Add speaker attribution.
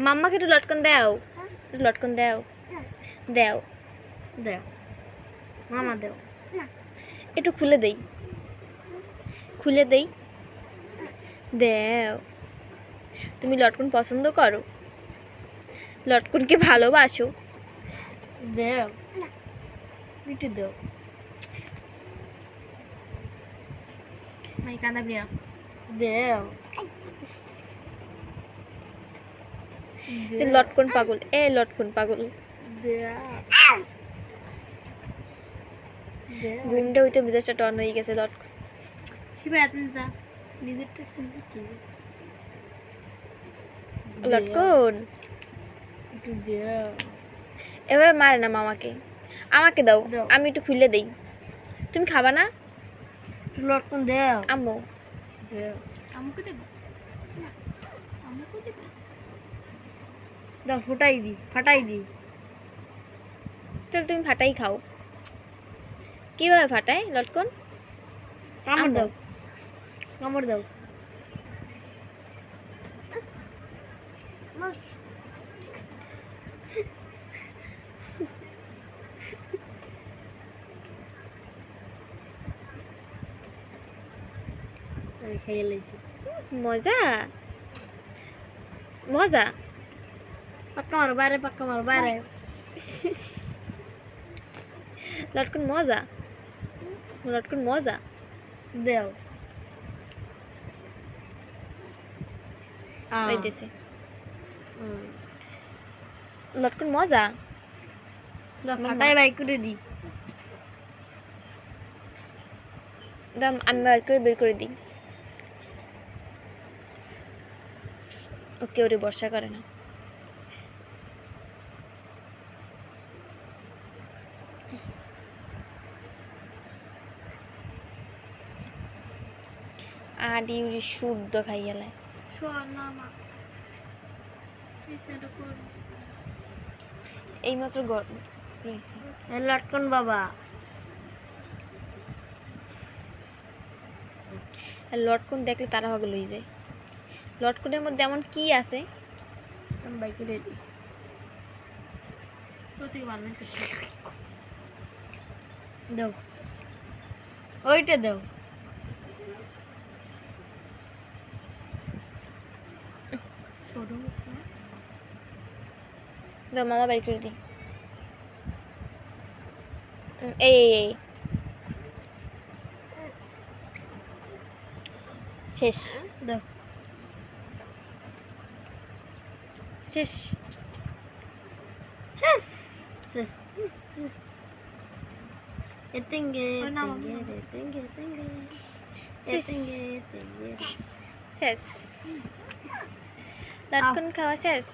Speaker 1: মাম্মাকে একটু লটকন দাও, একটু লটকন দাও, দাও
Speaker 2: দাও মামা দাও
Speaker 1: একটু খুলে দেই, খুলে দেই, দাও। তুমি লটকন পছন্দ করো, লটকনকে ভালোবাসো?
Speaker 2: দাও একটু দাও মাই কাঁদা বিয়া দাও
Speaker 1: লটকন পাগল, এ লটকন পাগল।
Speaker 2: দাও
Speaker 1: ঘুমটা উঠে মেজাজটা টন হয়ে গেছে। লটকন
Speaker 2: শিবা এত যা নিজেরটা শুনতে কি
Speaker 1: লটকন
Speaker 2: একটু দাও
Speaker 1: এভাবে মারে না মামাকে, আমাকে দাও,
Speaker 2: দাও।
Speaker 1: আমি একটু খুলে দেই। তুমি খাবা না?
Speaker 2: লটকন দাও
Speaker 1: আম্মু
Speaker 2: দাও আমাকে দেব না আমাকে দেব দাও ফাটাই দি
Speaker 1: তাহলে তুমি ফাটাই খাও। কিভাবে ফাটায় লটকন?
Speaker 2: কামড় দাও কামড় দাও খেয়ে লেছি
Speaker 1: মজা মজা।
Speaker 2: পাক্কা মারো বাইরে
Speaker 1: লটকন মজা, লটকন মজা।
Speaker 2: দেও
Speaker 1: পাইতেছে লটকন মজা।
Speaker 2: ফাটাই বাই করে দি
Speaker 1: দাম আমি বার করে বের করে দিই। ওকে ওরে বর্ষা করে না। আডি উড়ি শুদ্ধ খাইয়ালায়। এইমাত্র
Speaker 2: লটকন বাবা
Speaker 1: লটকন দেখলে তারা পাগল হয়ে যায়। লটকনের মধ্যে এমন কি আছে?
Speaker 2: দাও ওইটা দাও
Speaker 1: দাও মামা বাড়ি করে দিই। এই এই এই শেষ,
Speaker 2: দাও
Speaker 1: শেষ,
Speaker 2: শেষ শেষ শেষ এতেঙ্গে
Speaker 1: শেষ। লটকন খাওয়া শেষ।